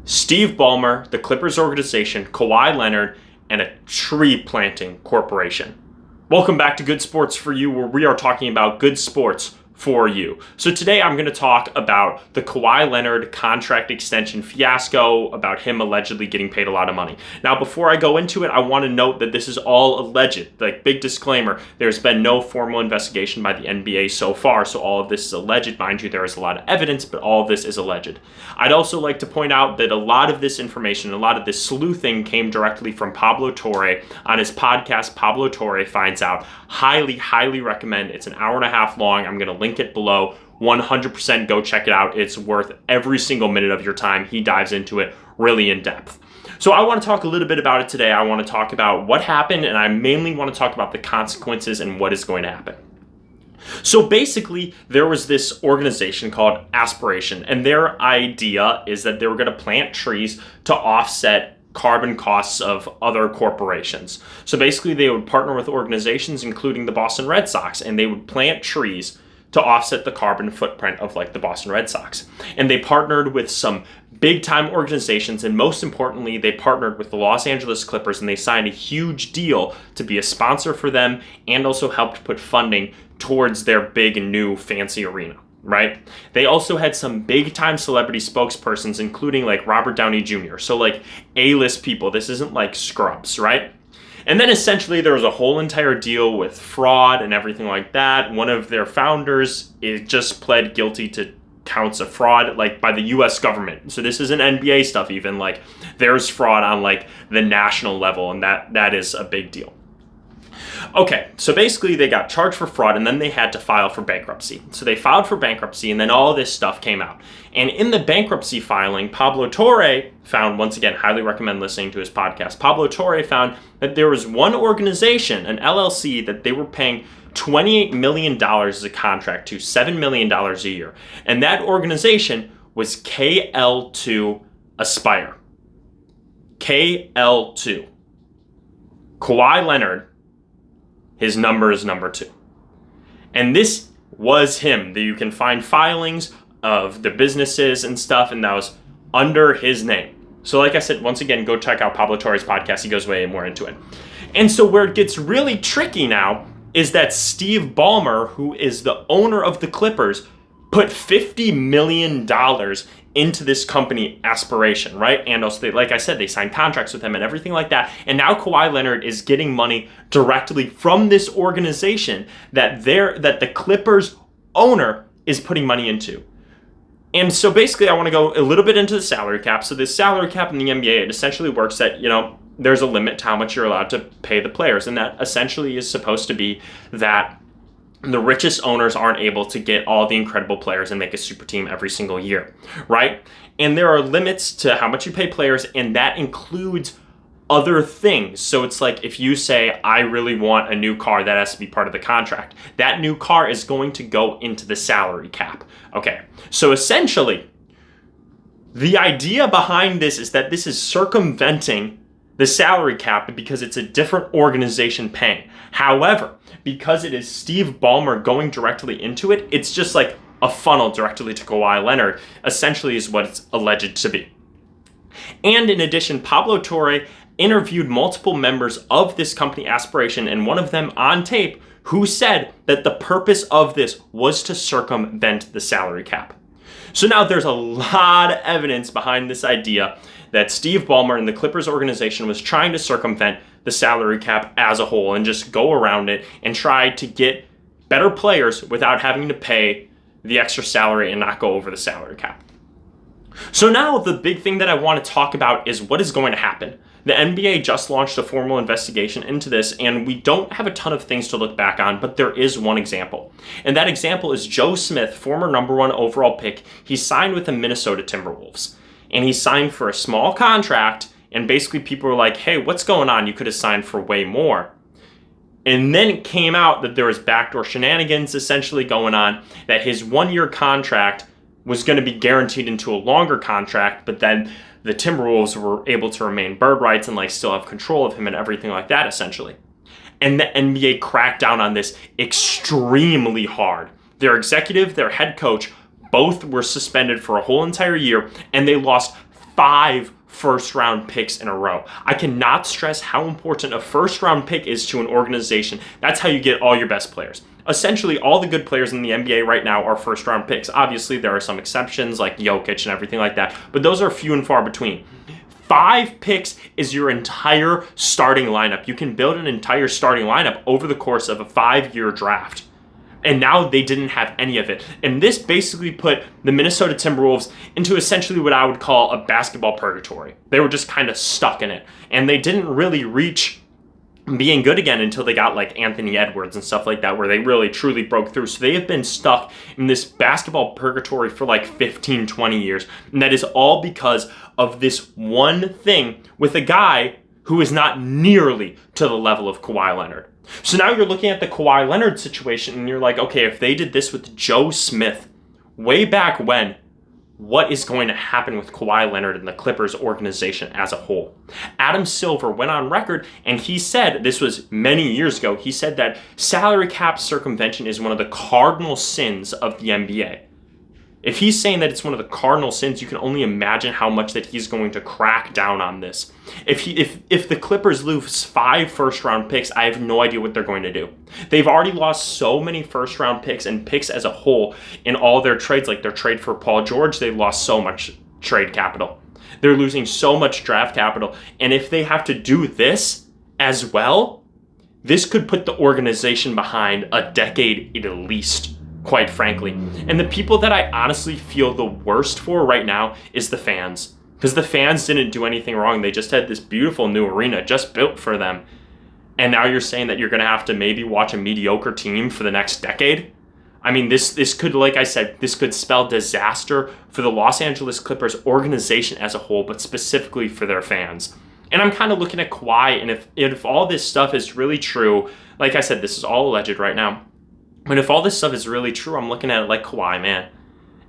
Steve Ballmer, the Clippers organization, Kawhi Leonard, and a tree planting corporation. Welcome back to Good Sports for You, where we are talking about good sports for you. So today I'm going to talk about the Kawhi Leonard contract extension fiasco, about him allegedly getting paid a lot of money. Now, before I go into it, I want to note that this is all alleged. Like, big disclaimer, there's been no formal investigation by the NBA so far, so all of this is alleged. Mind you, there is a lot of evidence, but all of this is alleged. I'd also like to point out that a lot of this information, a lot of this sleuthing came directly from Pablo Torre on his podcast, Pablo Torre Finds Out. Highly recommend. It's an hour and a half long. I'm going to link it below. 100% go check it out. It's worth every single minute of your time. He dives into it really in depth. So I want to talk a little bit about it today. I want to talk about what happened, and I mainly want to talk about the consequences and what is going to happen. So basically, there was this organization called Aspiration, and their idea is that they were going to plant trees to offset carbon costs of other corporations. So basically, they would partner with organizations, including the Boston Red Sox, and they would plant trees to offset the carbon footprint of like the Boston Red Sox. And they partnered with some big time organizations, and most importantly, they partnered with the Los Angeles Clippers, and they signed a huge deal to be a sponsor for them and also helped put funding towards their big and new fancy arena, right? They also had some big time celebrity spokespersons, including like Robert Downey Jr. So like A-list people. This isn't like scrubs, right? And then essentially there was a whole entire deal with fraud and everything like that. One of their founders just pled guilty to counts of fraud, like by the US government. So this isn't NBA stuff even, like there's fraud on like the national level, and that is a big deal. Okay, so basically they got charged for fraud, and then they had to file for bankruptcy. So they filed for bankruptcy, and then all this stuff came out. And in the bankruptcy filing, Pablo Torre found, once again, highly recommend listening to his podcast, Pablo Torre found that there was one organization, an LLC, that they were paying $28 million as a contract to, $7 million a year. And that organization was KL2 Aspire. KL2. Kawhi Leonard, his number is number 2. And this was him. You can find filings of the businesses and stuff, and that was under his name. So like I said, once again, go check out Pablo Torre's podcast. He goes way more into it. And so where it gets really tricky now is that Steve Ballmer, who is the owner of the Clippers, put $50 million into this company Aspiration, right? And also, like I said, they signed contracts with him and everything like that. And now Kawhi Leonard is getting money directly from this organization that the Clippers owner is putting money into. And so basically, I want to go a little bit into the salary cap. So this salary cap in the NBA, it essentially works that, there's a limit to how much you're allowed to pay the players. And that essentially is supposed to be that the richest owners aren't able to get all the incredible players and make a super team every single year, right? And there are limits to how much you pay players, and that includes other things. So it's like if you say, I really want a new car, that has to be part of the contract. That new car is going to go into the salary cap. Okay, so essentially, the idea behind this is that this is circumventing the salary cap because it's a different organization paying. However, because it is Steve Ballmer going directly into it, it's just like a funnel directly to Kawhi Leonard, essentially is what it's alleged to be. And in addition, Pablo Torre interviewed multiple members of this company Aspiration, and one of them on tape who said that the purpose of this was to circumvent the salary cap. So now there's a lot of evidence behind this idea that Steve Ballmer and the Clippers organization was trying to circumvent the salary cap as a whole and just go around it and try to get better players without having to pay the extra salary and not go over the salary cap. So now the big thing that I want to talk about is what is going to happen. The NBA just launched a formal investigation into this, and we don't have a ton of things to look back on, but there is one example. And that example is Joe Smith, former number 1 overall pick. He signed with the Minnesota Timberwolves, and he signed for a small contract, and basically people were like, hey, what's going on? You could have signed for way more. And then it came out that there was backdoor shenanigans essentially going on, that his 1-year contract was going to be guaranteed into a longer contract, but then the Timberwolves were able to remain bird rights and like still have control of him and everything like that, essentially. And the NBA cracked down on this extremely hard. Their executive, their head coach, both were suspended for a whole entire year, and they lost 5 first-round picks in a row. I cannot stress how important a first-round pick is to an organization. That's how you get all your best players. Essentially, all the good players in the NBA right now are first-round picks. Obviously, there are some exceptions like Jokic and everything like that, but those are few and far between. 5 picks is your entire starting lineup. You can build an entire starting lineup over the course of a 5-year draft. And now they didn't have any of it. And this basically put the Minnesota Timberwolves into essentially what I would call a basketball purgatory. They were just kind of stuck in it. And they didn't really reach being good again until they got like Anthony Edwards and stuff like that, where they really truly broke through. So they have been stuck in this basketball purgatory for like 15, 20 years. And that is all because of this one thing with a guy who is not nearly to the level of Kawhi Leonard. So now you're looking at the Kawhi Leonard situation and you're like, okay, if they did this with Joe Smith way back when, what is going to happen with Kawhi Leonard and the Clippers organization as a whole? Adam Silver went on record and he said, this was many years ago, he said that salary cap circumvention is one of the cardinal sins of the NBA. If he's saying that it's one of the cardinal sins, you can only imagine how much that he's going to crack down on this. If the Clippers lose 5 first-round picks, I have no idea what they're going to do. They've already lost so many first-round picks and picks as a whole in all their trades. Like their trade for Paul George, they lost so much trade capital. They're losing so much draft capital. And if they have to do this as well, this could put the organization behind a decade at least, quite frankly. And the people that I honestly feel the worst for right now is the fans. Because the fans didn't do anything wrong. They just had this beautiful new arena just built for them. And now you're saying that you're going to have to maybe watch a mediocre team for the next decade? I mean, this could, like I said, this could spell disaster for the Los Angeles Clippers organization as a whole, but specifically for their fans. And I'm kind of looking at Kawhi, and if all this stuff is really true, like I said, this is all alleged right now. But if all this stuff is really true, I'm looking at it like Kawhi, man.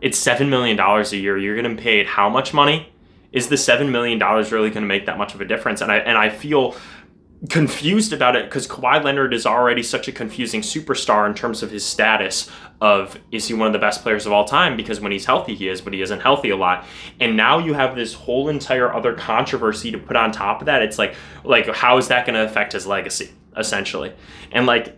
It's $7 million a year. You're getting paid how much money? Is the $7 million really going to make that much of a difference? And I feel confused about it because Kawhi Leonard is already such a confusing superstar in terms of his status of, is he one of the best players of all time? Because when he's healthy, he is, but he isn't healthy a lot. And now you have this whole entire other controversy to put on top of that. It's like how is that going to affect his legacy, essentially? And like,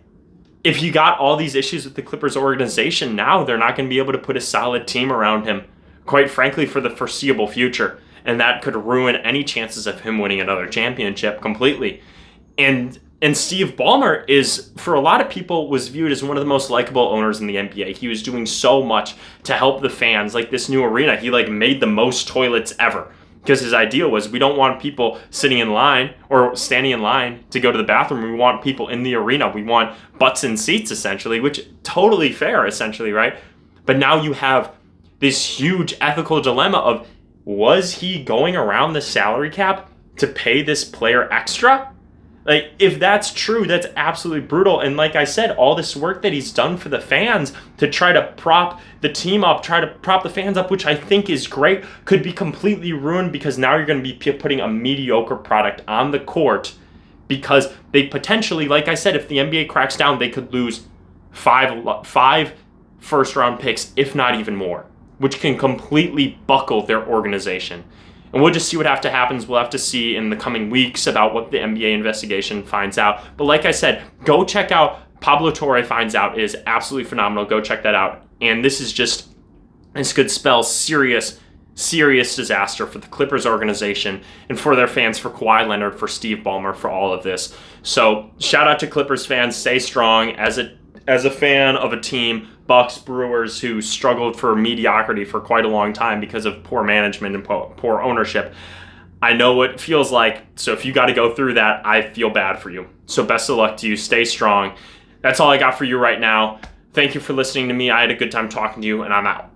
if you got all these issues with the Clippers organization, now they're not going to be able to put a solid team around him, quite frankly, for the foreseeable future. And that could ruin any chances of him winning another championship completely. And Steve Ballmer is, for a lot of people, was viewed as one of the most likable owners in the NBA. He was doing so much to help the fans, like this new arena. He made the most toilets ever. Because his idea was, we don't want people sitting in line or standing in line to go to the bathroom. We want people in the arena. We want butts in seats, essentially, which totally fair, essentially, right? But now you have this huge ethical dilemma of, was he going around the salary cap to pay this player extra? Like, if that's true, that's absolutely brutal. And like I said, all this work that he's done for the fans to try to prop the team up, try to prop the fans up, which I think is great, could be completely ruined because now you're going to be putting a mediocre product on the court because they potentially, like I said, if the NBA cracks down, they could lose five first-round picks, if not even more, which can completely buckle their organization. And we'll just see what happens. We'll have to see in the coming weeks about what the NBA investigation finds out. But like I said, go check out Pablo Torre Finds Out. It is absolutely phenomenal. Go check that out. And this could spell serious disaster for the Clippers organization and for their fans, for Kawhi Leonard, for Steve Ballmer, for all of this. So shout out to Clippers fans. Stay strong. As a fan of a team, Bucks, Brewers, who struggled for mediocrity for quite a long time because of poor management and poor ownership, I know what it feels like. So if you got to go through that, I feel bad for you. So best of luck to you. Stay strong. That's all I got for you right now. Thank you for listening to me. I had a good time talking to you, and I'm out.